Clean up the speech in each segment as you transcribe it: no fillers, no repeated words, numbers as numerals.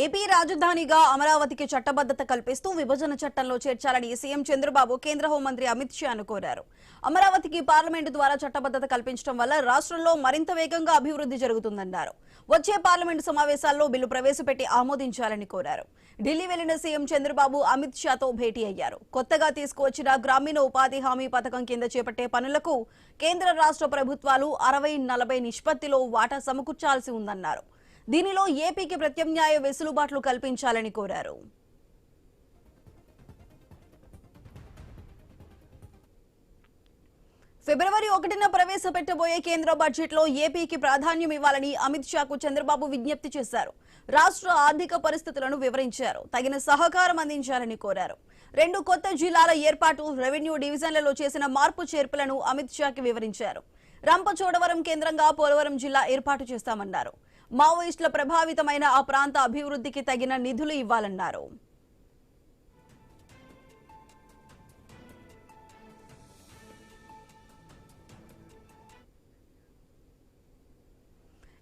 AP రాజధానిగా అమరావతికి చట్టబద్ధత కల్పిస్తూ విభజన చట్టంలో చేర్చాలని సీఎం చంద్రబాబు కేంద్ర హోంమంత్రి అమిత్ షాను కోరారు. అమరావతికి పార్లమెంటు ద్వారా చట్టబద్ధత కల్పించడం వల్ల రాష్ట్రంలో మరింత వేగంగా అభివృద్ధి జరుగుతుందన్నారు. వచ్చే పార్లమెంటు సమావేశాల్లో బిల్లు ప్రవేశపెట్టి ఆమోదించాలని కోరారు. ఢిల్లీ వెళ్లిన సీఎం చంద్రబాబు అమిత్ షాతో భేటీ అయ్యారు. కొత్తగా తీసుకువచ్చిన గ్రామీణ ఉపాధి హామీ పథకం కింద చేపట్టే పనులకు కేంద్ర రాష్ట్ర ప్రభుత్వాలు 60-40 నిష్పత్తిలో వాటా సమకూర్చాల్సి ఉందన్నారు. దీనిలో ఏపీకి ప్రత్యామ్నాయ వెసులుబాట్లు కల్పించాలని కోరారు. ఫిబ్రవరి 1న ప్రవేశపెట్టబోయే కేంద్ర బడ్జెట్లో ఏపీకి ప్రాధాన్యం ఇవ్వాలని అమిత్ షాకు చంద్రబాబు విజ్ఞప్తి చేశారు. రాష్ట్ర ఆర్థిక పరిస్థితులను వివరించారు. తగిన సహకారం అందించాలని కోరారు. 2 కొత్త జిల్లాల ఏర్పాటు, రెవెన్యూ డివిజన్లలో చేసిన మార్పు చేర్పులను అమిత్ షాకి వివరించారు. రంపచోడవరం కేంద్రంగా పోలవరం జిల్లా ఏర్పాటు చేస్తామన్నారు. మావోయిస్టుల ప్రభావితమైన ఆ ప్రాంత అభివృద్ధికి తగిన నిధులు ఇవ్వాలన్నారు.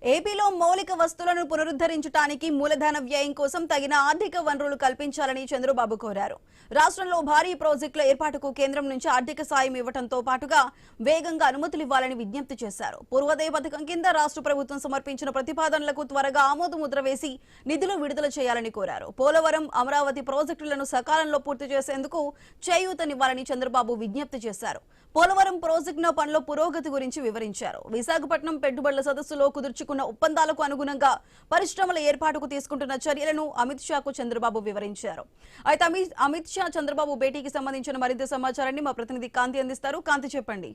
ఏపీలో మౌలిక వస్తువులను పునరుద్ధరించడానికి మూలధన వ్యయం కోసం తగిన ఆర్థిక వనరులు కల్పించాలని చంద్రబాబు కోరారు. రాష్ట్రంలో భారీ ప్రాజెక్టుల ఏర్పాటుకు కేంద్రం నుంచి ఆర్థిక సాయం ఇవ్వడంతో పాటుగా వేగంగా అనుమతులు ఇవ్వాలని విజ్ఞప్తి చేశారు. పూర్వోదయ పథకం కింద రాష్ట్ర ప్రభుత్వం సమర్పించిన ప్రతిపాదనలకు త్వరగా ఆమోదముద్ర వేసి నిధులు విడుదల చేయాలని కోరారు. పోలవరం, అమరావతి ప్రాజెక్టులను సకాలంలో పూర్తి చేసేందుకు చేయూతనివ్వాలని చంద్రబాబు విజ్ఞప్తి చేశారు. పోలవరం ప్రాజెక్టు పనుల పురోగతి గురించి వివరించారు. విశాఖపట్నం పెట్టుబడుల సదస్సులో కుదుర్చుకున్న ఒప్పందాలకు అనుగుణంగా పరిశ్రమల ఏర్పాటుకు తీసుకుంటున్న చర్యలను అమిత్ షాకు చంద్రబాబు వివరించారు. అయితే అమిత్ షా చంద్రబాబు భేటీకి సంబంధించిన మరింత సమాచారాన్ని మా ప్రతినిధి కాంతి అందిస్తారు. కాంతి, చెప్పండి.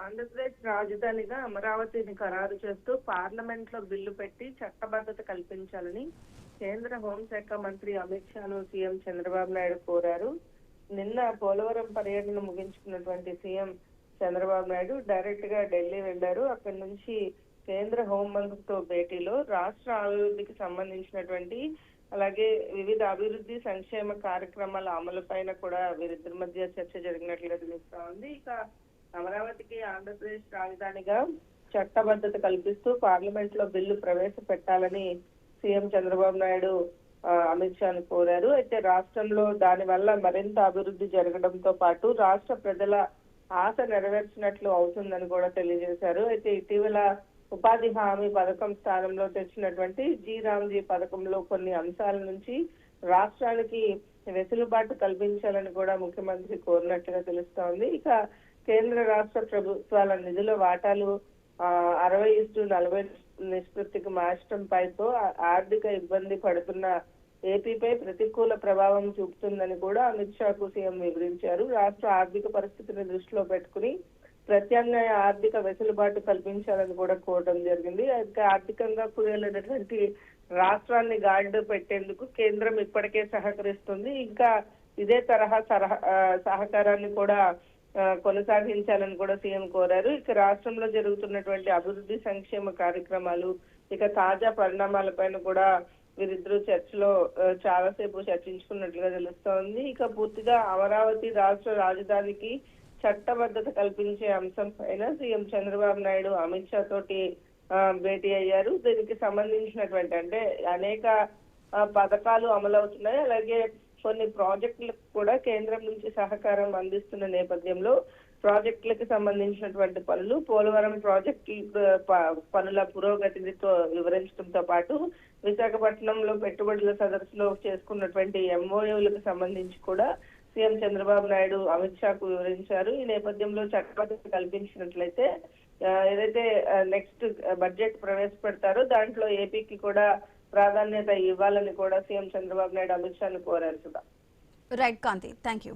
ఆంధ్రప్రదేశ్ రాజధానిగా అమరావతిని ఖరారు చేస్తూ పార్లమెంట్ లో బిల్లు పెట్టి చట్టబద్ధత కల్పించాలని కేంద్ర హోంశాఖ మంత్రి అమిత్ షాను సీఎం చంద్రబాబు నాయుడు కోరారు. నిన్న పోలవరం పర్యటన ముగించుకున్నటువంటి సీఎం చంద్రబాబు నాయుడు డైరెక్ట్ గా ఢిల్లీ వెళ్లారు. అక్కడి నుంచి కేంద్ర హోంమంత్రితో భేటీలో రాష్ట్ర అభివృద్ధికి సంబంధించినటువంటి అలాగే వివిధ అభివృద్ధి సంక్షేమ కార్యక్రమాల అమలు పైన కూడా వీరిద్దరి మధ్య చర్చ జరిగినట్లుగా తెలుస్తా ఉంది. ఇక అమరావతికి ఆంధ్రప్రదేశ్ రాజధానిగా చట్టబద్ధత కల్పిస్తూ పార్లమెంట్ లో బిల్లు ప్రవేశపెట్టాలని సీఎం చంద్రబాబు నాయుడు అమిత్ షాను కోరారు. అయితే రాష్ట్రంలో దాని వల్ల మరింత అభివృద్ధి జరగడంతో పాటు రాష్ట్ర ప్రజల ఆశ నెరవేర్చినట్లు అవుతుందని కూడా తెలియజేశారు. అయితే ఇటీవల ఉపాధి హామీ పథకం స్థానంలో తెచ్చినటువంటి జీ పథకంలో కొన్ని అంశాల నుంచి రాష్ట్రానికి వెసులుబాటు కల్పించాలని కూడా ముఖ్యమంత్రి కోరినట్లుగా తెలుస్తోంది. ఇక కేంద్ర రాష్ట్ర ప్రభుత్వాల నిధుల వాటాలు 60-40 నిష్పత్తికి మార్చడం పైతో ఆర్థిక ఇబ్బంది పడుతున్న ఏపీపై ప్రతికూల ప్రభావం చూపుతుందని కూడా అమిత్ షాకు సీఎం వివరించారు. రాష్ట్ర ఆర్థిక పరిస్థితిని దృష్టిలో పెట్టుకుని ప్రత్యామ్నాయ ఆర్థిక వెసులుబాటు కల్పించాలని కూడా కోరడం జరిగింది. అయితే ఆర్థికంగా కుదేలైనటువంటి రాష్ట్రాన్ని గాడిలో పెట్టేందుకు కేంద్రం ఇప్పటికే సహకరిస్తుంది. ఇంకా ఇదే తరహా సహకారాన్ని కూడా కొనసాగించాలని కూడా సీఎం కోరారు. ఇక రాష్ట్రంలో జరుగుతున్నటువంటి అభివృద్ధి సంక్షేమ కార్యక్రమాలు, ఇక తాజా పరిణామాలపైన కూడా వీరిద్దరూ చర్చలో చాలాసేపు చర్చించుకున్నట్లుగా తెలుస్తోంది. ఇక పూర్తిగా అమరావతి రాష్ట్ర రాజధానికి చట్టబద్ధత కల్పించే అంశం పైన సీఎం చంద్రబాబు నాయుడు అమిత్ షా తోటి భేటీ అయ్యారు. దీనికి సంబంధించినటువంటి అంటే అనేక పథకాలు అమలవుతున్నాయి. అలాగే కొన్ని ప్రాజెక్టులకు కూడా కేంద్రం నుంచి సహకారం అందిస్తున్న నేపథ్యంలో ప్రాజెక్టులకు సంబంధించినటువంటి పనులు, పోలవరం ప్రాజెక్టు పనుల పురోగతితో వివరించడంతో పాటు విశాఖపట్నంలో పెట్టుబడుల సదస్సులో చేసుకున్నటువంటి ఎంఓయూలకు సంబంధించి కూడా సీఎం చంద్రబాబు నాయుడు అమిత్ షాకు వివరించారు. ఈ నేపథ్యంలో చట్టబద్ధత కల్పించినట్లయితే ఏదైతే నెక్స్ట్ బడ్జెట్ ప్రవేశపెడతారో దాంట్లో ఏపీకి కూడా ప్రాధాన్యత ఇవ్వాలని కూడా సీఎం చంద్రబాబు నాయుడు అమిత్ షాను కోరారు. Right Kanti, thank you.